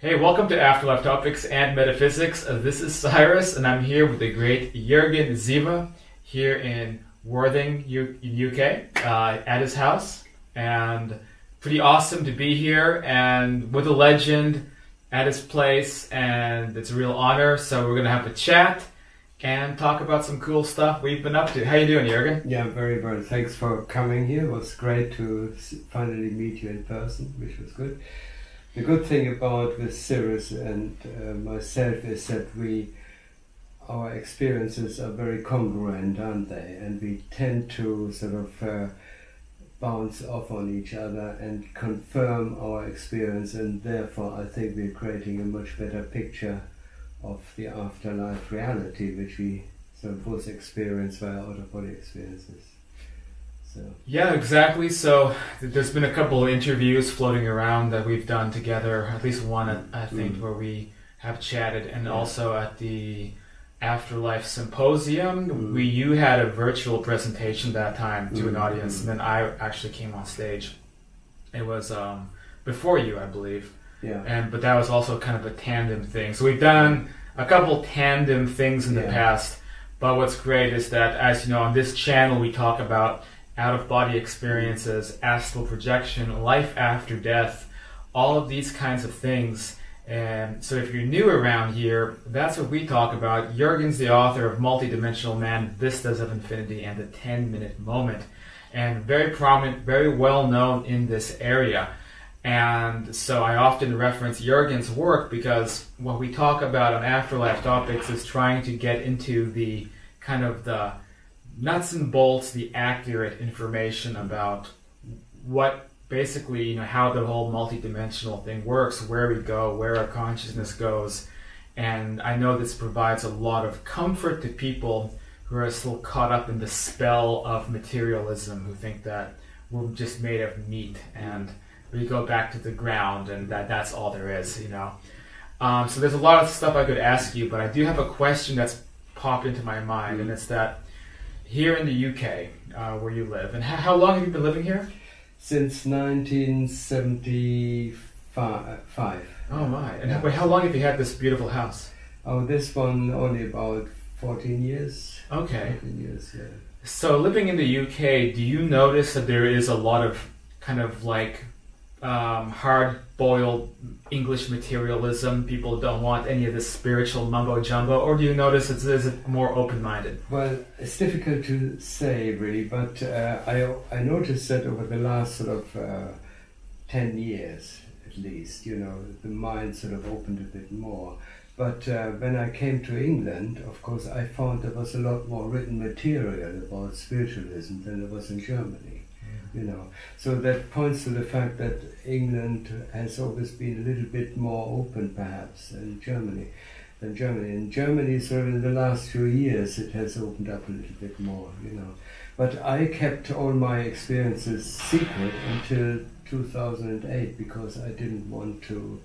Hey, welcome to Afterlife Topics and Metaphysics. This is Cyrus, and I'm here with the great Jurgen Ziewe here in Worthing, UK, at his house. And pretty awesome to be here and with a legend at his place, and it's a real honor. So we're gonna have a chat and talk about some cool stuff we've been up to. How you doing, Jurgen? Yeah, very well. Thanks for coming here. It was great to finally meet you in person, which was good. The good thing about with Cyrus and myself is that our experiences are very congruent, aren't they? And we tend to sort of bounce off on each other and confirm our experience, and therefore I think we're creating a much better picture of the afterlife reality, which we sort of both experience via out-of-body experiences. So. Yeah, exactly. So there's been a couple of interviews floating around that we've done together, at least one I think where we have chatted, and also at the Afterlife Symposium. You had a virtual presentation that time to an audience, and then I actually came on stage. It was before you, I believe. Yeah. But that was also kind of a tandem thing. So we've done a couple tandem things in the past. But what's great is that, as you know, on this channel we talk about out-of-body experiences, astral projection, life after death, all of these kinds of things. And so if you're new around here, that's what we talk about. Jurgen's the author of Multidimensional Man, Vistas of Infinity, and the 10-Minute Moment. And very prominent, very well known in this area. And so I often reference Jurgen's work because what we talk about on Afterlife Topics is trying to get into the kind of the nuts and bolts, the accurate information about what basically, how the whole multidimensional thing works, where we go, where our consciousness goes. And I know this provides a lot of comfort to people who are still caught up in the spell of materialism, who think that we're just made of meat and we go back to the ground and that's all there is, So there's a lot of stuff I could ask you, but I do have a question that's popped into my mind, and it's that here in the UK, where you live, and how long have you been living here? Since 1975. Oh my! And how long have you had this beautiful house? Oh, this one only about 14 years. Okay. 14 years, yeah. So living in the UK, do you notice that there is a lot of kind of like hard-boiled English materialism? People don't want any of this spiritual mumbo-jumbo, or do you notice is it more open-minded? Well, it's difficult to say really, but I noticed that over the last sort of 10 years at least, the mind sort of opened a bit more. But when I came to England, of course, I found there was a lot more written material about spiritualism than there was in Germany. So that points to the fact that England has always been a little bit more open, perhaps, than Germany. In Germany, sort of in the last few years, it has opened up a little bit more, But I kept all my experiences secret until 2008 because I didn't want to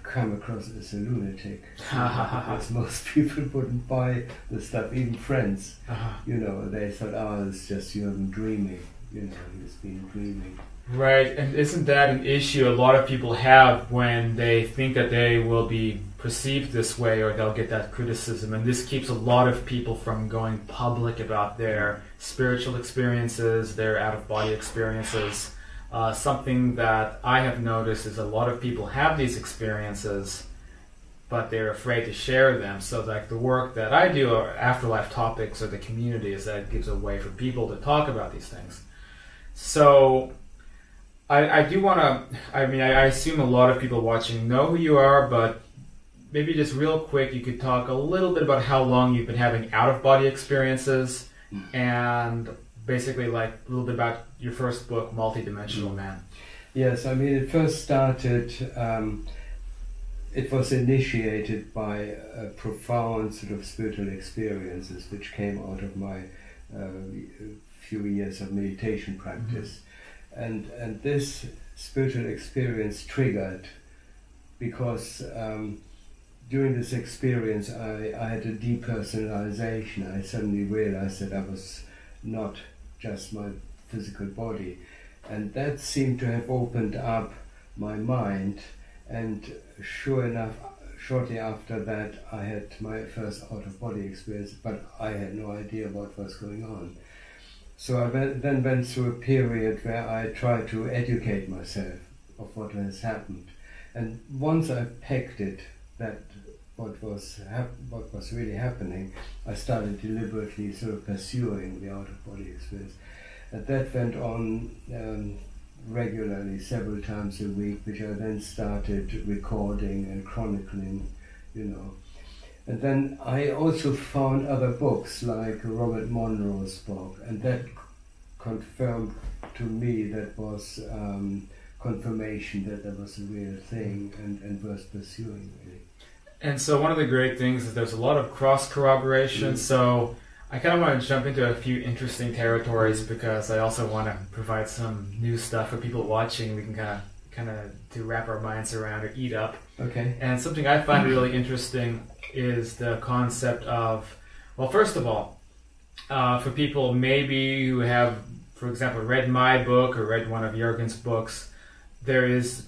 come across as a lunatic. Because most people wouldn't buy the stuff, even friends. They thought, it's just Jurgen dreaming. He's been dreaming. Right, and isn't that an issue a lot of people have when they think that they will be perceived this way or they'll get that criticism? And this keeps a lot of people from going public about their spiritual experiences, their out-of-body experiences. Something that I have noticed is a lot of people have these experiences, but they're afraid to share them. So like the work that I do, or Afterlife Topics, or the community, is that it gives a way for people to talk about these things. So I do want to, I assume a lot of people watching know who you are, but maybe just real quick, you could talk a little bit about how long you've been having out-of-body experiences, and basically like a little bit about your first book, Multidimensional Man. Yes, it first started, it was initiated by profound sort of spiritual experiences which came out of my few years of meditation practice. And this spiritual experience triggered because during this experience I had a depersonalization. I suddenly realized that I was not just my physical body, and that seemed to have opened up my mind And sure enough, shortly after that, I had my first out-of-body experience, but I had no idea what was going on. So I then went through a period where I tried to educate myself of what has happened. And once I pegged it, that what was really happening, I started deliberately sort of pursuing the out-of-body experience. And that went on regularly, several times a week, which I then started recording and chronicling, you know. And then I also found other books, like Robert Monroe's book, and that confirmed to me, that was confirmation that there was a real thing and worth pursuing, really. And so one of the great things is there's a lot of cross-corroboration, so I kind of want to jump into a few interesting territories because I also want to provide some new stuff for people watching. We can kind of to wrap our minds around or eat up. Okay. And something I find really interesting is the concept of, well, first of all, for people maybe who have, for example, read my book or read one of Jurgen's books, there is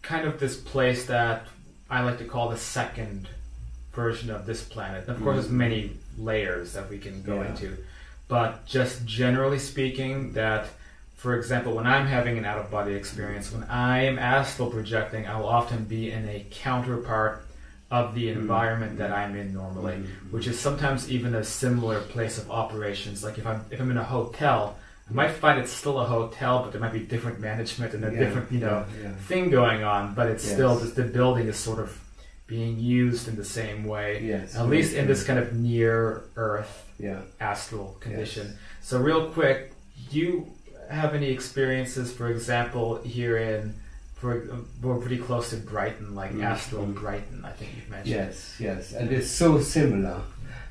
kind of this place that I like to call the second version of this planet. Of course, there's many layers that we can go into, but just generally speaking, that, for example, when I'm having an out-of-body experience, when I am astral projecting, I will often be in a counterpart of the environment that I'm in normally, which is sometimes even a similar place of operations. Like if I'm in a hotel, I might find it's still a hotel, but there might be different management and a different thing going on, but it's still the building is sort of being used in the same way, at least in this kind of near Earth astral condition. So real quick, do you have any experiences, for example, here in, we're pretty close to Brighton, like astral Brighton, I think you've mentioned. Yes, and it's so similar.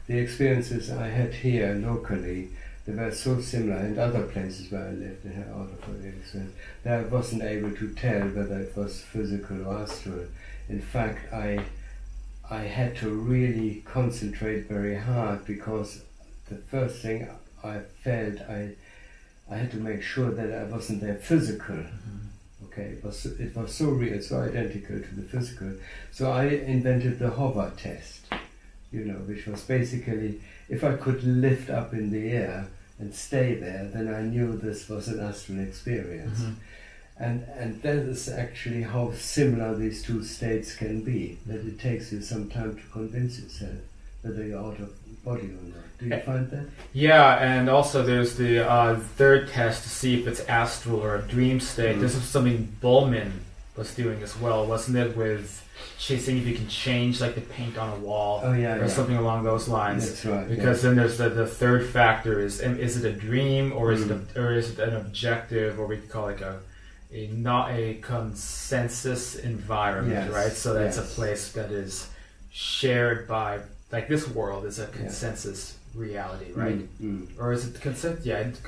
The experiences I had here locally, they were so similar, and other places where I lived and had out-of-body experience, that I wasn't able to tell whether it was physical or astral. In fact, I had to really concentrate very hard, because the first thing I felt, I had to make sure that I wasn't there physical. Okay, it was so real, so identical to the physical. So I invented the Hobart Test, you know, which was basically, if I could lift up in the air and stay there, then I knew this was an astral experience. And that is actually how similar these two states can be, that it takes you some time to convince yourself whether you're out of body or not. Do you find that? Yeah, and also there's the third test to see if it's astral or a dream state. This is something Bullman was doing as well, wasn't it, with seeing if you can change like the paint on a wall or something along those lines. That's right. Because then there's the third factor is it a dream, or is it an objective, or we could call it not a consensus environment, right? So that's a place that is shared by, like, this world is a consensus reality, right? Or is it consensus? Yes.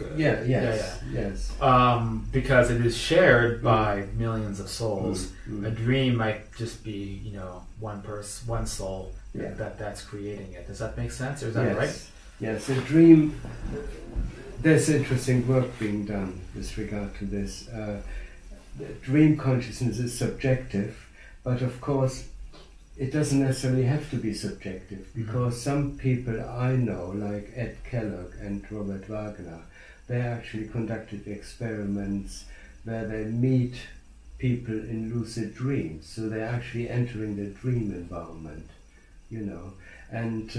Because it is shared by millions of souls. A dream might just be, you know, one person, one soul that's creating it. Does that make sense, or is that right? Yes, a dream. There's interesting work being done with regard to this. Dream consciousness is subjective, but of course it doesn't necessarily have to be subjective, because some people I know, like Ed Kellogg and Robert Wagner, they actually conducted experiments where they meet people in lucid dreams, so they're actually entering the dream environment, you know, and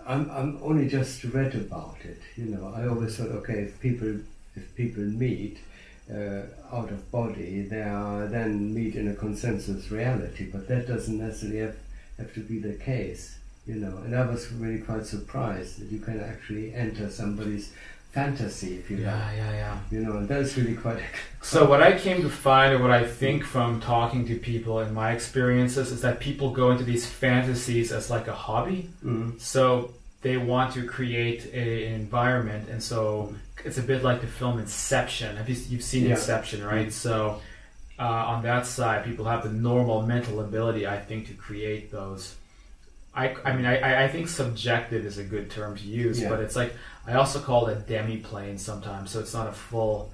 I'm only just read about it, you know. I always thought, okay, if people meet out of body, they are then meet in a consensus reality, but that doesn't necessarily have to be the case, you know. And I was really quite surprised that you can actually enter somebody's fantasy, if you like. You know, and that's really quite. So what I came to find, or what I think from talking to people in my experiences, is that people go into these fantasies as like a hobby. So they want to create an environment, and so it's a bit like the film Inception. You've seen Inception, right? So on that side, people have the normal mental ability, I think, to create those. I think subjective is a good term to use, but it's like, I also call it a demi-plane sometimes. So it's not a full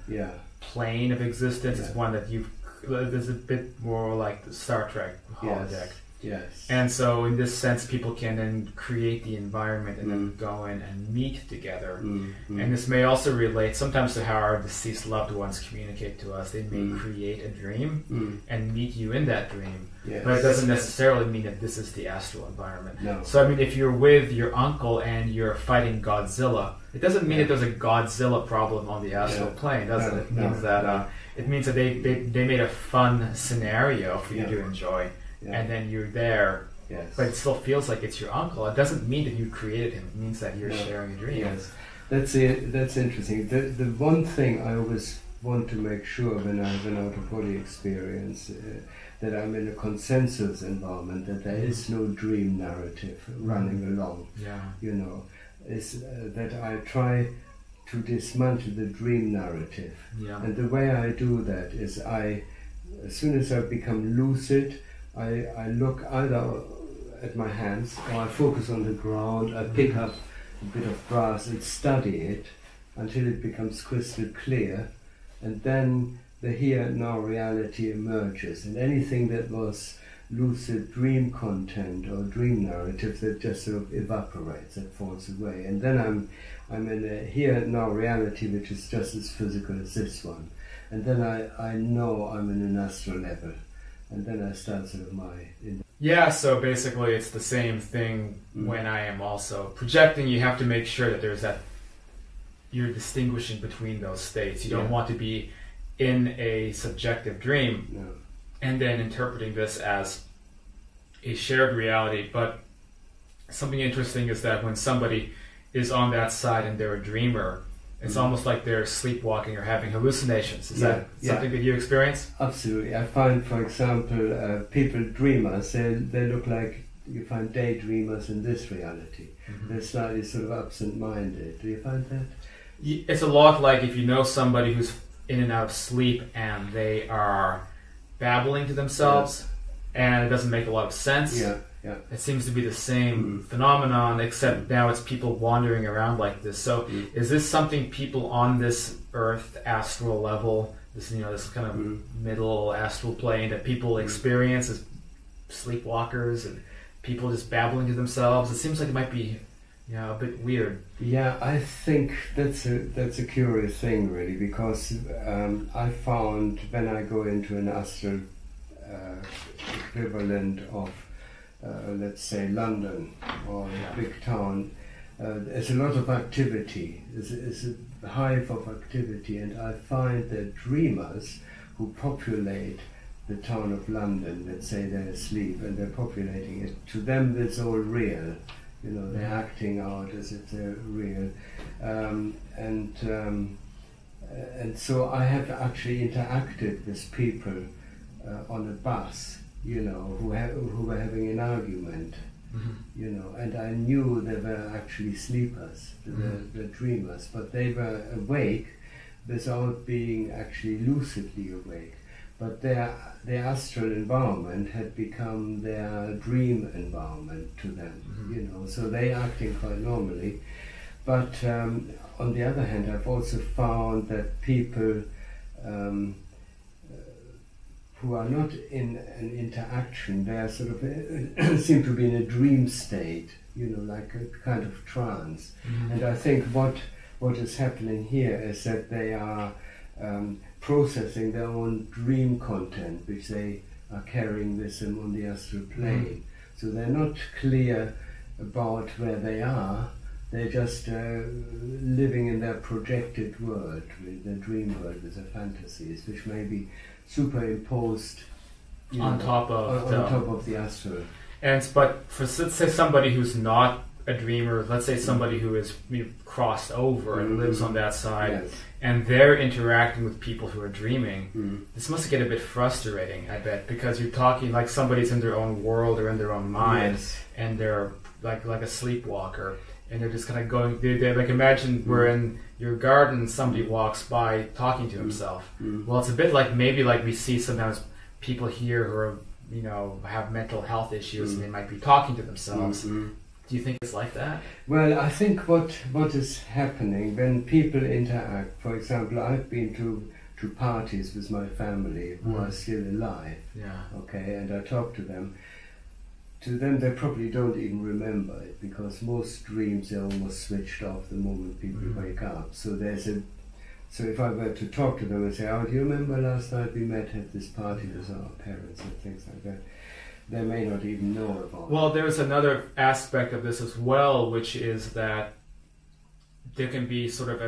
plane of existence. It's one that you've there's a bit more like the Star Trek holodeck. Yes. And so in this sense, people can then create the environment and then go in and meet together. And this may also relate sometimes to how our deceased loved ones communicate to us. They may create a dream and meet you in that dream. Yes. But it doesn't necessarily mean that this is the astral environment. No. So I mean, if you're with your uncle and you're fighting Godzilla, it doesn't mean that there's a Godzilla problem on the astral plane, does it? It means that it means that they made a fun scenario for you to enjoy. And then you're there, but it still feels like it's your uncle. It doesn't mean that you created him. It means that you're sharing a dream. Yes, that's interesting. The one thing I always want to make sure when I have an out-of-body experience, that I'm in a consensus environment, that there is no dream narrative running along. You know, is that I try to dismantle the dream narrative. And the way I do that is as soon as I become lucid, I look either at my hands or I focus on the ground. I pick up a bit of grass and study it until it becomes crystal clear, and then the here and now reality emerges, and anything that was lucid dream content or dream narrative, that just sort of evaporates, that falls away, and then I'm in a here and now reality which is just as physical as this one, and then I know I'm in an astral level. And then I start sort of so basically it's the same thing when I am also projecting. You have to make sure that there's you're distinguishing between those states. You don't want to be in a subjective dream and then interpreting this as a shared reality. But something interesting is that when somebody is on that side and they're a dreamer, it's almost like they're sleepwalking or having hallucinations. Is that something that you experience? Absolutely. I find, for example, people dreamers, they look like you find daydreamers in this reality. They're slightly sort of absent-minded. Do you find that? It's a lot like if you know somebody who's in and out of sleep and they are babbling to themselves and it doesn't make a lot of sense. It seems to be the same phenomenon, except now it's people wandering around like this. So is this something people on this earth astral level, this kind of middle astral plane that people experience as sleepwalkers and people just babbling to themselves? It seems like it might be a bit weird. Yeah, I think that's a curious thing, really, because I found when I go into an astral equivalent of let's say London or a big town, there's a lot of activity, there's a hive of activity, and I find that dreamers who populate the town of London, let's say they're asleep and they're populating it, to them it's all real, they're acting out as if they're real, and so I have actually interacted with people on a bus, who were having an argument, and I knew they were actually sleepers, they were dreamers, but they were awake without being actually lucidly awake. But their astral environment had become their dream environment to them, so they acting quite normally. But on the other hand, I've also found that people who are not in an interaction, they are sort of seem to be in a dream state, like a kind of trance. And I think what is happening here is that they are processing their own dream content, which they are carrying with them on the astral plane. So they're not clear about where they are. They're just living in their projected world, their dream world with their fantasies, which may be superimposed on top of the astral. But for, let's say, somebody who's not a dreamer, let's say somebody who is crossed over and lives on that side, and they're interacting with people who are dreaming, this must get a bit frustrating, I bet, because you're talking like somebody's in their own world or in their own mind, and they're like a sleepwalker. And they're just kind of going, they like, imagine we're in your garden and somebody walks by talking to himself. Well, it's a bit like, maybe like we see sometimes people here who are, have mental health issues and they might be talking to themselves. Do you think it's like that? Well, I think what is happening when people interact, for example, I've been to to parties with my family who are still alive. Yeah. Okay, and I talk to them. To them, they probably don't even remember it, because most dreams are almost switched off the moment people wake up. So so if I were to talk to them and say, "Oh, do you remember last night we met at this party with our parents," and things like that, they may not even know about it. Well, there's another aspect of this as well, which is that there can be sort of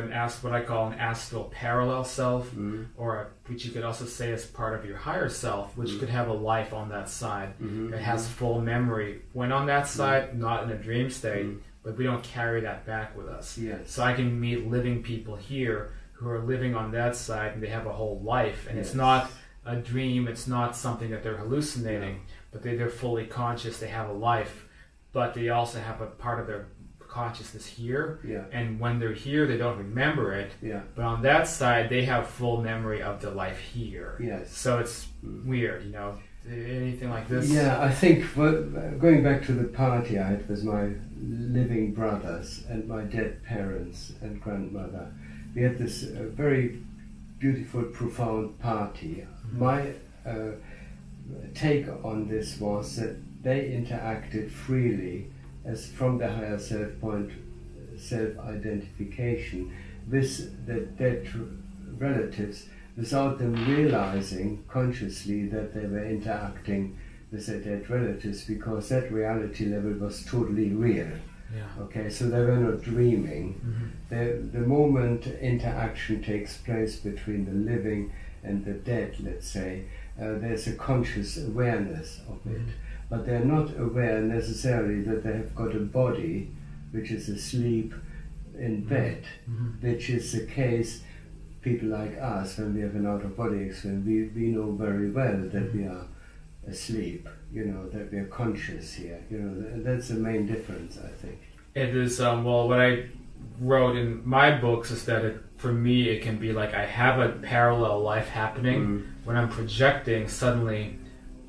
what I call an astral parallel self, or which you could also say is part of your higher self, which could have a life on that side. It has full memory when on that side, not in a dream state, but we don't carry that back with us. Yes. So I can meet living people here who are living on that side, and they have a whole life, and it's not a dream, it's not something that they're hallucinating, but they're fully conscious, they have a life, but they also have a part of their consciousness here, and when they're here they don't remember it, but on that side they have full memory of the life here. So it's weird, you know. Anything like this? Yeah, I think going back to the party I had with my living brothers and my dead parents and grandmother, we had this very beautiful, profound party. My take on this was that they interacted freely as from the higher self point, self-identification with the dead relatives, without them realizing consciously that they were interacting with their dead relatives, because that reality level was totally real. Okay, so they were not dreaming. The moment interaction takes place between the living and the dead, let's say, there's a conscious awareness of it. But they're not aware necessarily that they have got a body which is asleep in bed, which is the case. People like us, when we have an out-of-body experience, we know very well that we are asleep, you know, that we are conscious here. You know, that's the main difference, I think. It is, well, what I wrote in my books is that for me it can be like I have a parallel life happening. When I'm projecting, suddenly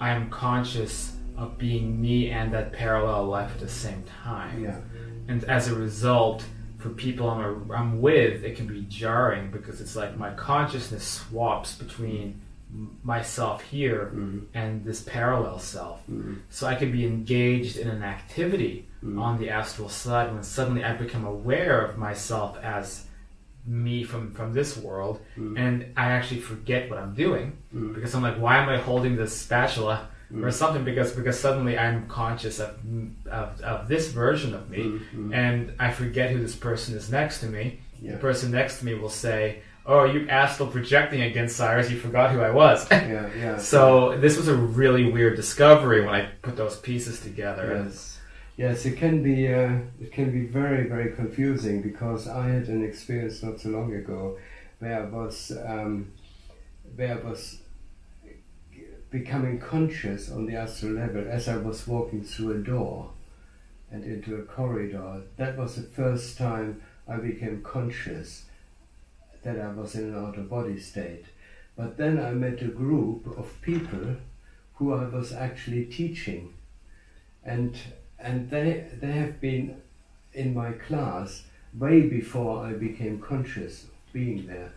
I'm conscious of being me and that parallel life at the same time. And as a result, for people I'm with, it can be jarring, because it's like my consciousness swaps between myself here and this parallel self. So I could be engaged in an activity on the astral side when suddenly I become aware of myself as me from this world, and I actually forget what I'm doing, because I'm like, why am I holding this spatula or something, because suddenly I'm conscious of this version of me, and I forget who this person is next to me. The person next to me will say, "Oh, you astral projecting again, Cyrus, you forgot who I was." So this was a really weird discovery when I put those pieces together. Yes, it can be very, very confusing, because I had an experience not so long ago where I was becoming conscious on the astral level as I was walking through a door and into a corridor. That was the first time I became conscious that I was in an out-of-body state. But then I met a group of people who I was actually teaching, and they have been in my class way before I became conscious of being there.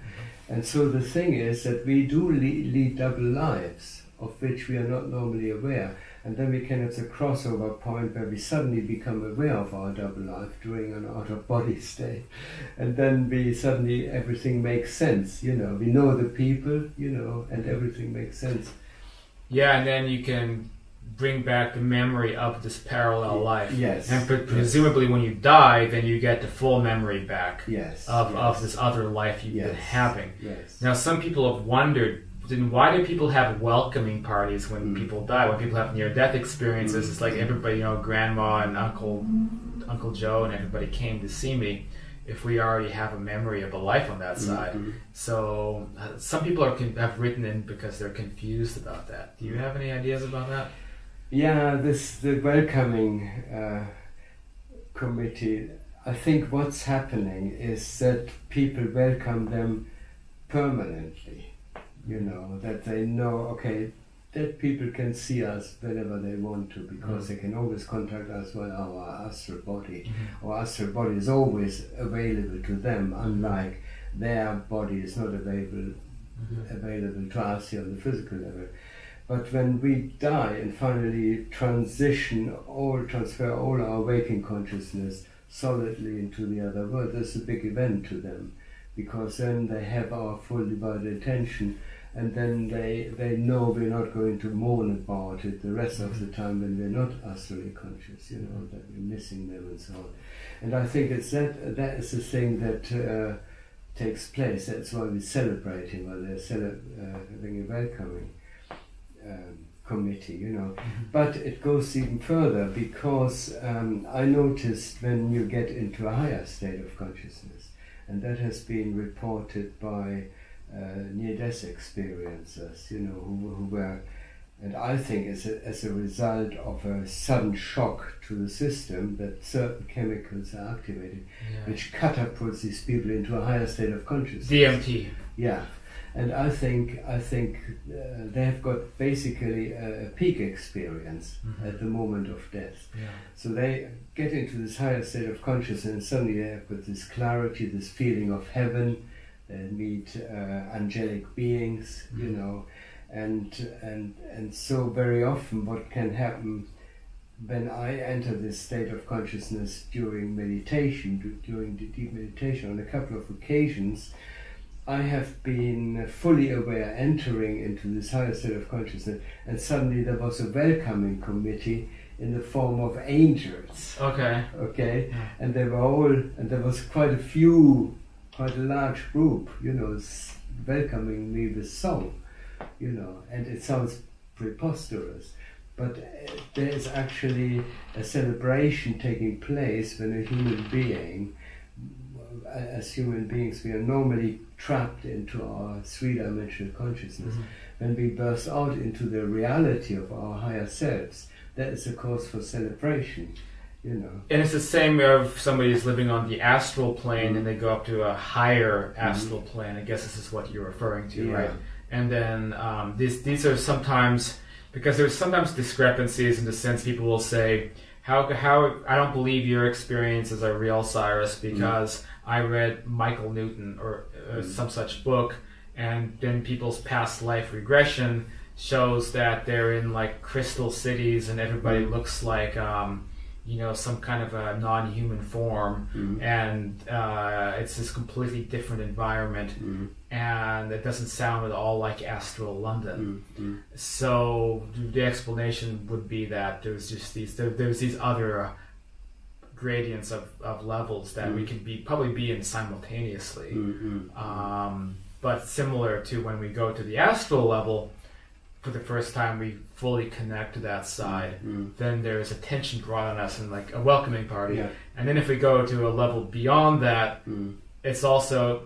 And so the thing is that we do lead double lives, of which we are not normally aware, and then we can have the crossover point where we suddenly become aware of our double life during an out-of-body state, and then everything makes sense, you know, we know the people, you know, and everything makes sense. And then you can bring back the memory of this parallel life. And presumably when you die, then you get the full memory back of this other life you've been having. Now, some people have wondered, then why do people have welcoming parties when people die? When people have near-death experiences, it's like everybody, you know, Grandma and Uncle Joe and everybody came to see me, if we already have a memory of a life on that side. So some people have written in because they're confused about that. Do you have any ideas about that? The welcoming committee, I think what's happening is that people welcome them permanently. You know, that they know, okay, that people can see us whenever they want to, because they can always contact us via our astral body. Our astral body is always available to them, unlike their body is not available available to us here on the physical level. But when we die and finally transfer all our waking consciousness solidly into the other world, that's a big event to them, because then they have our full divided attention, and then they know we're not going to mourn about it the rest of the time when we're not astrally conscious, you know, that we're missing them and so on. And I think it's that is the thing that takes place. That's why we're celebrating, while they're having a welcoming committee, you know. But it goes even further, because I noticed when you get into a higher state of consciousness, and that has been reported by near-death experiencers, you know, who were, and I think as a result of a sudden shock to the system, that certain chemicals are activated, which catapults these people into a higher state of consciousness. DMT. Yeah. And I think they have got basically a peak experience at the moment of death. Yeah. So they get into this higher state of consciousness, and suddenly they have got this clarity, this feeling of heaven. They meet angelic beings, you know, and so very often what can happen when I enter this state of consciousness during meditation, during the deep meditation, on a couple of occasions, I have been fully aware, entering into this higher state of consciousness, and suddenly there was a welcoming committee in the form of angels. Okay. Okay, yeah. And they were all, and there was quite a large group, you know, welcoming me with song, you know, and it sounds preposterous, but there is actually a celebration taking place when a human being, as human beings, we are normally trapped into our three-dimensional consciousness. When we burst out into the reality of our higher selves, that is a cause for celebration, you know. And it's the same if somebody is living on the astral plane and they go up to a higher astral plane. I guess this is what you're referring to, right? And then these are sometimes, because there's sometimes discrepancies in the sense people will say, how I don't believe your experiences are real, Cyrus, because I read Michael Newton or some such book, and then people's past life regression shows that they're in like crystal cities and everybody looks like you know, some kind of a non-human form, and it's this completely different environment, and it doesn't sound at all like astral London. So the explanation would be that there's just there's these other gradients of levels that we can probably be in simultaneously, but similar to when we go to the astral level. For the first time we fully connect to that side, then there's attention brought on us and like a welcoming party. And then if we go to a level beyond that, it's also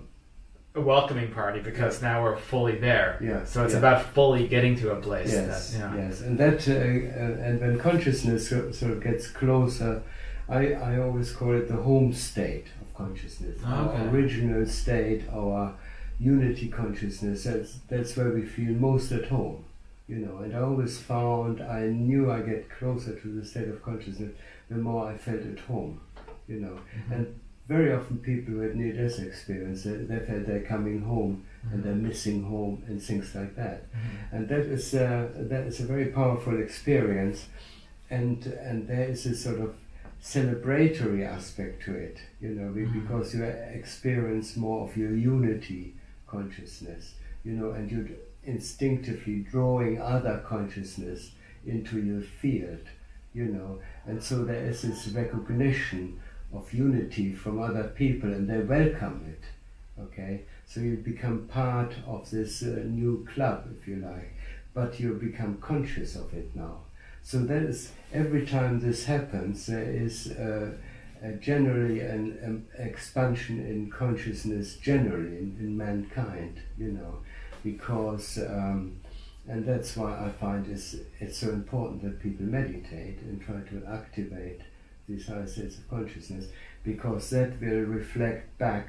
a welcoming party, because now we're fully there. So it's about fully getting to a place. Yes, and that and when consciousness sort of gets closer, I always call it the home state of consciousness, our original state, our unity consciousness. That's where we feel most at home. You know, and I always found I knew I get closer to the state of consciousness the more I felt at home, you know. And very often people with near-death experience, they felt they're coming home and they're missing home and things like that. And that is a very powerful experience, and there is a sort of celebratory aspect to it, you know, because you experience more of your unity consciousness, you know, and you'd instinctively drawing other consciousness into your field, you know, and so there is this recognition of unity from other people, and they welcome it. Okay, so you become part of this new club, if you like, but you become conscious of it now. So that is, every time this happens, there is generally an expansion in consciousness generally in mankind, you know. Because, and that's why I find it's so important that people meditate and try to activate these higher states of consciousness, because that will reflect back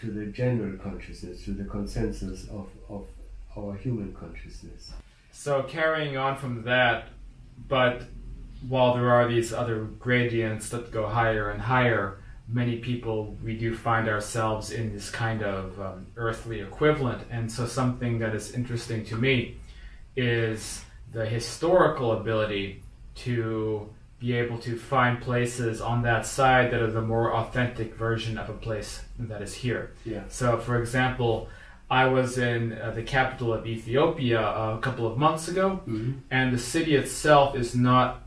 to the general consciousness, to the consensus of our human consciousness. So carrying on from that, but while there are these other gradients that go higher and higher, many people, we do find ourselves in this kind of earthly equivalent. And so something that is interesting to me is the historical ability to be able to find places on that side that are the more authentic version of a place that is here. Yeah. So, for example, I was in the capital of Ethiopia a couple of months ago, and the city itself is not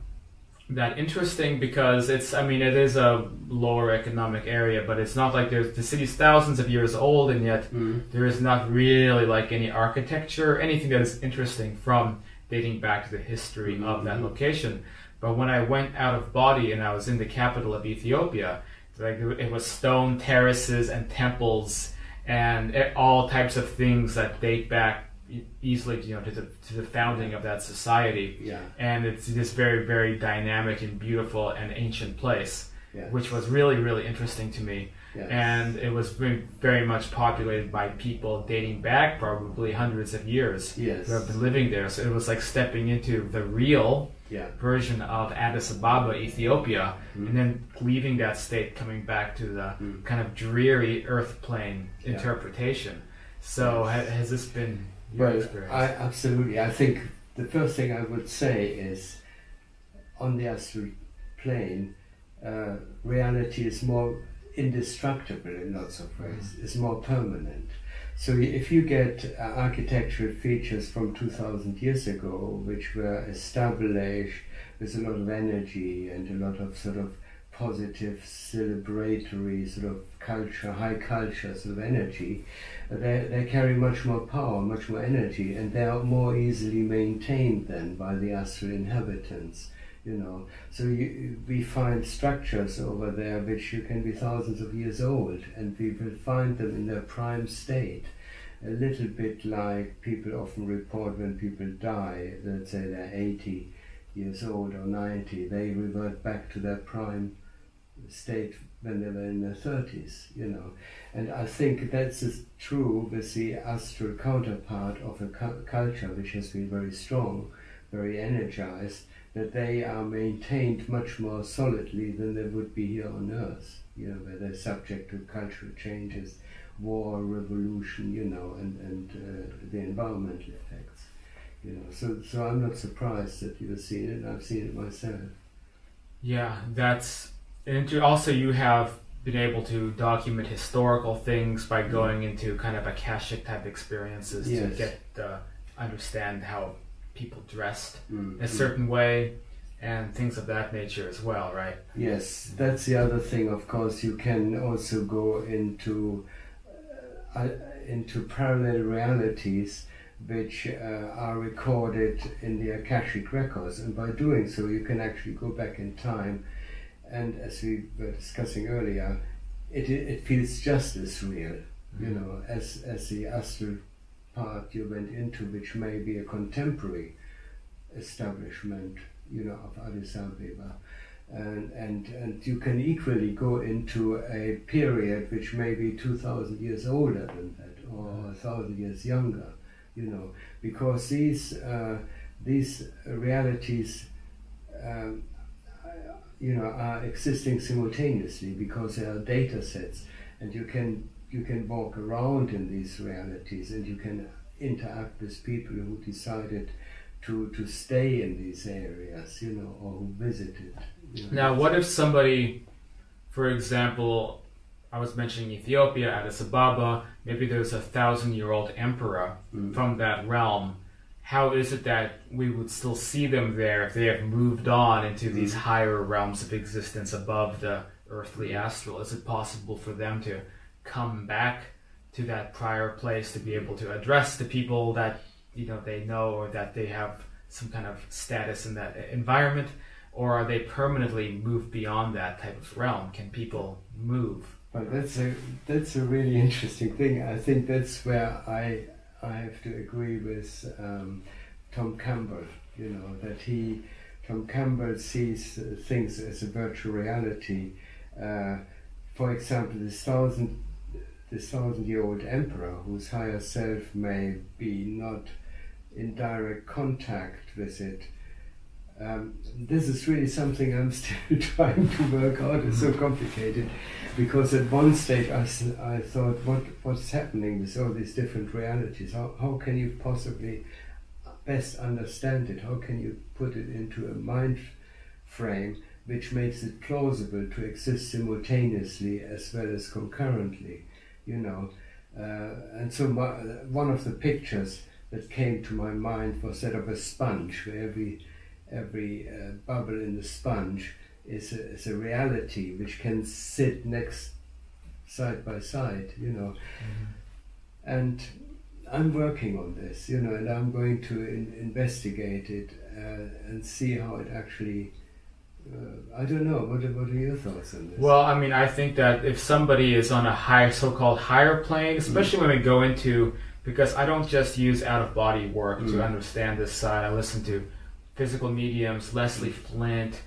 that interesting because it is a lower economic area, but it's not like the city's thousands of years old, and yet there is not really like any architecture, anything that is interesting from dating back to the history of that location. But when I went out of body and I was in the capital of Ethiopia, like it was stone terraces and temples and all types of things that date back easily, to the founding of that society. Yeah. And it's this very, very dynamic and beautiful and ancient place, Yes. which was really, really interesting to me. Yes. And it was very, very much populated by people dating back probably hundreds of years Yes. who have been living there. So it was like stepping into the real version of Addis Ababa, Ethiopia, and then leaving that state, coming back to the kind of dreary earth plane interpretation. So has this been your experience? Absolutely. I think the first thing I would say is, on the astral plane, reality is more indestructible in lots of ways. It's more permanent. So if you get architectural features from 2000 years ago, which were established with a lot of energy and a lot of sort of positive, celebratory sort of culture, high culture sort of energy, they carry much more power, much more energy, and they are more easily maintained then by the astral inhabitants. So we find structures over there which you can be thousands of years old, and we will find them in their prime state. A little bit like people often report when people die, let's say they're 80 years old or 90, they revert back to their prime state when they were in their 30s, And I think that's true with the astral counterpart of a culture which has been very strong, very energized, that they are maintained much more solidly than they would be here on Earth, where they're subject to cultural changes, war, revolution, and the environmental effects, So I'm not surprised that you've seen it. I've seen it myself. Yeah, also you have been able to document historical things by going into kind of Akashic type experiences to get understand how people dressed a certain way and things of that nature as well, right? Yes, that's the other thing. Of course, you can also go into parallel realities which are recorded in the Akashic records, and by doing so you can actually go back in time, and as we were discussing earlier, it feels just as real, as the astral part you went into, which may be a contemporary establishment, of Addis Ababa, and you can equally go into a period which may be 2,000 years older than that, or 1,000 years younger, because these realities, are existing simultaneously because they are data sets, and you can walk around in these realities, and you can interact with people who decided to stay in these areas, or who visited. Now, what if somebody, for example, I was mentioning Ethiopia, Addis Ababa, maybe there's a 1,000-year-old emperor from that realm. How is it that we would still see them there if they have moved on into these higher realms of existence above the earthly astral? Is it possible for them to come back to that prior place to be able to address the people that they know, or that they have some kind of status in that environment, or are they permanently moved beyond that type of realm? Can people move? Well, that's a really interesting thing. I think that's where I have to agree with Tom Campbell. Tom Campbell sees things as a virtual reality. For example, this 1,000-year-old emperor, whose higher self may be not in direct contact with it, This is really something I'm still trying to work out. It's so complicated, because at one stage I thought, what's happening with all these different realities? How can you possibly best understand it? How can you put it into a mind frame which makes it plausible to exist simultaneously as well as concurrently, you know? And so one of the pictures that came to my mind was that of a sponge, where every bubble in the sponge is a reality which can sit next side by side, you know. And I'm working on this, you know, and I'm going to investigate it and see how it actually. I don't know. What are your thoughts on this? Well, I mean, I think that if somebody is on a higher, so-called higher plane, especially when we go into, because I don't just use out-of-body work to understand this side. I listen to physical mediums, Leslie Flint,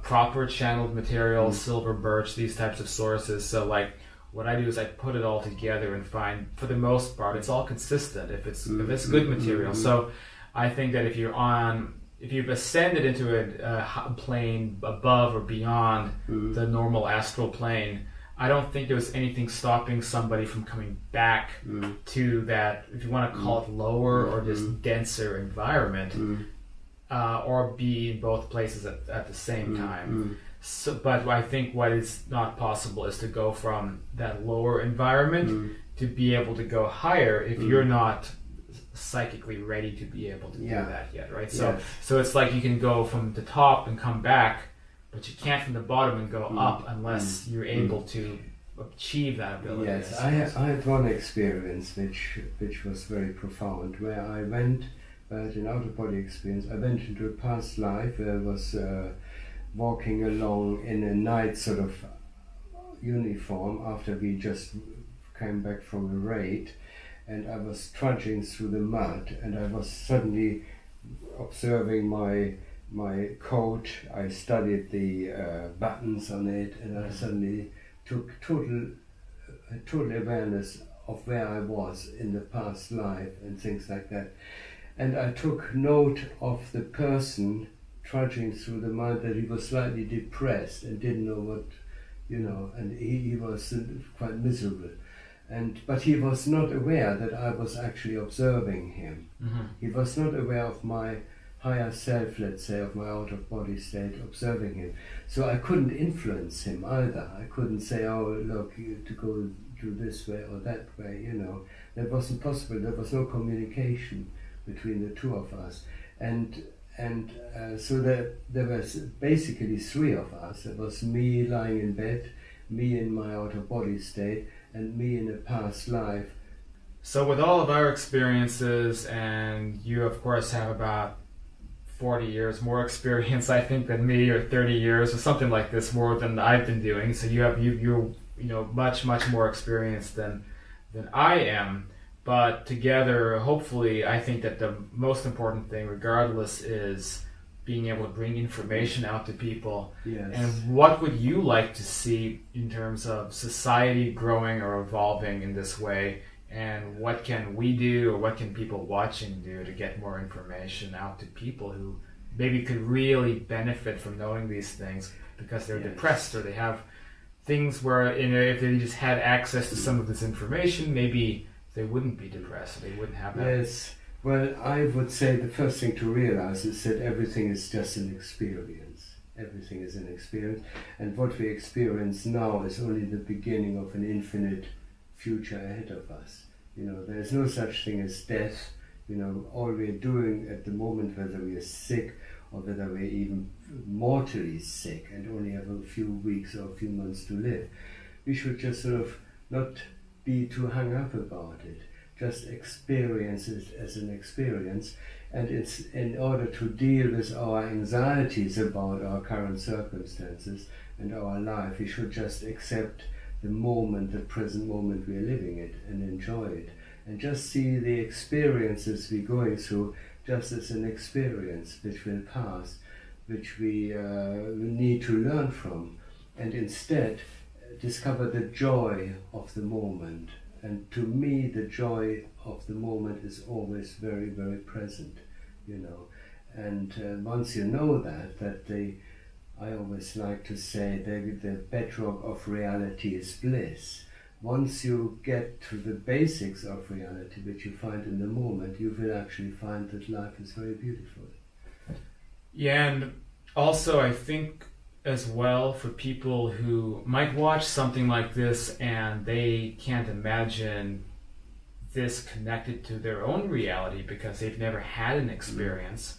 proper channeled material, silver birch, these types of sources. So, like, what I do is I put it all together and find, for the most part, it's all consistent if it's good material. So, I think that if you've ascended into a plane above or beyond the normal astral plane, I don't think there's anything stopping somebody from coming back to that, if you want to call it lower or just denser environment, or be in both places at the same time. So, but I think what is not possible is to go from that lower environment to be able to go higher if you're not psychically ready to be able to do that yet, right? So so it's like you can go from the top and come back, but you can't from the bottom and go up unless you're able to achieve that ability. Yes, I had one experience which was very profound, where I went, an out-of-body experience. I went into a past life where I was walking along in a night sort of uniform after we just came back from a raid, and I was trudging through the mud, and I was suddenly observing my coat. I studied the buttons on it, and I suddenly took total awareness of where I was in the past life and things like that. And I took note of the person trudging through the mud, that he was slightly depressed and didn't know what, you know, and he was quite miserable. But he was not aware that I was actually observing him. He was not aware of my higher self, let's say, of my out-of-body state, observing him. So I couldn't influence him either. I couldn't say, oh, look, to go do this way or that way, you know. That wasn't possible. There was no communication between the two of us. So there was basically three of us. There was me lying in bed, me in my out-of-body state, and me in a past life. So with all of our experiences, and you of course have about 40 years more experience, I think, than me, or 30 years or something like this, more than I've been doing. So you're much more experienced than I am. But together, hopefully, I think that the most important thing, regardless, is being able to bring information out to people. Yes. And what would you like to see in terms of society growing or evolving in this way? And what can we do, or what can people watching do to get more information out to people who maybe could really benefit from knowing these things because they're depressed, or they have things where, you know, if they just had access to some of this information, maybe they wouldn't be depressed, they wouldn't have that. Yes. Well, I would say the first thing to realize is that everything is just an experience. Everything is an experience, and what we experience now is only the beginning of an infinite future ahead of us. You know, there is no such thing as death. You know, all we're doing at the moment, whether we are sick or whether we're even mortally sick and only have a few weeks or a few months to live, we should just sort of not be too hung up about it. Just experience it as an experience, and it's in order to deal with our anxieties about our current circumstances and our life, we should just accept the moment, the present moment we are living it, and enjoy it, and just see the experiences we're going through just as an experience which will pass, which we need to learn from, and instead discover the joy of the moment. And to me, the joy of the moment is always very, very present, you know. And once you know that I always like to say the bedrock of reality is bliss. Once you get to the basics of reality, which you find in the moment, you will actually find that life is very beautiful. Yeah, and also I think as well for people who might watch something like this and they can't imagine this connected to their own reality because they've never had an experience.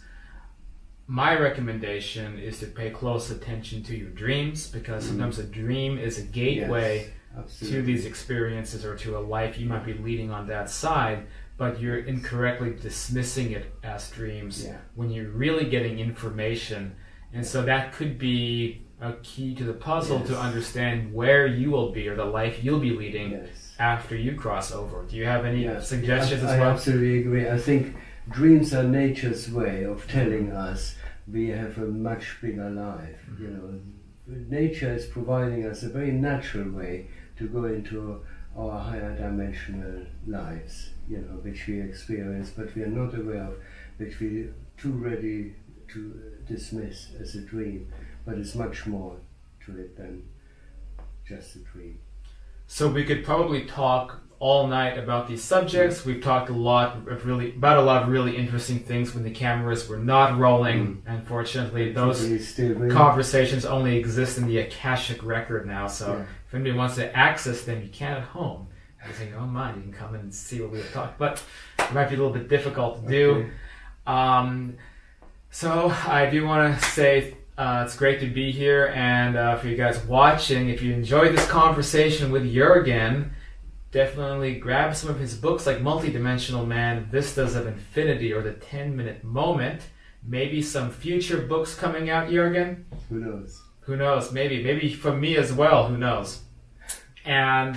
My recommendation is to pay close attention to your dreams, because sometimes a dream is a gateway to these experiences or to a life you might be leading on that side, but you're incorrectly dismissing it as dreams when you're really getting information. And so that could be a key to the puzzle to understand where you will be or the life you'll be leading after you cross over. Do you have any suggestions as well? I absolutely agree. I think dreams are nature's way of telling us we have a much bigger life. You know, nature is providing us a very natural way to go into our higher dimensional lives, you know, which we experience, but we are not aware of, which we are too ready to dismiss as a dream. But it's much more to it than just a dream. So we could probably talk all night about these subjects. We've talked about a lot of really interesting things when the cameras were not rolling. Unfortunately, those conversations only exist in the Akashic record now. So if anybody wants to access them, you can at home. If it's in your own mind, you can come in and see what we have talked. But it might be a little bit difficult to do. So I do want to say it's great to be here, and for you guys watching, if you enjoyed this conversation with Jurgen, definitely grab some of his books like Multidimensional Man, Vistas of Infinity, or The 10-Minute Moment. Maybe some future books coming out, Jurgen? Who knows? Who knows? Maybe from me as well. Who knows? And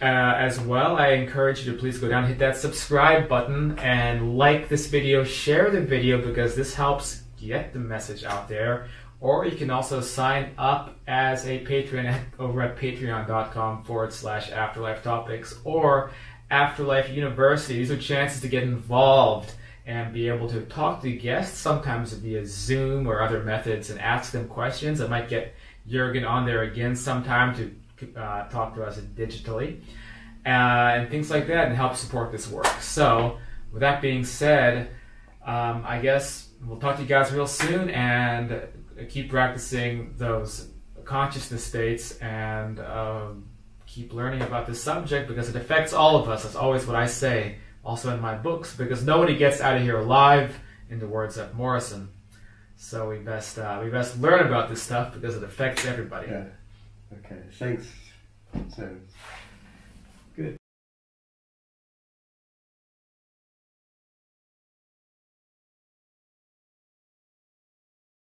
as well, I encourage you to please go down and hit that subscribe button and like this video, share the video, because this helps get the message out there. Or you can also sign up as a patron over at patreon.com/Afterlife Topics or Afterlife University. These are chances to get involved and be able to talk to guests, sometimes via Zoom or other methods, and ask them questions. I might get Jurgen on there again sometime to talk to us digitally and things like that, and help support this work. So with that being said, I guess we'll talk to you guys real soon, and keep practicing those consciousness states, and keep learning about this subject, because it affects all of us. That's always what I say, also in my books, because nobody gets out of here alive, in the words of Morrison. So we best learn about this stuff, because it affects everybody. Yeah. Okay. Thanks. So.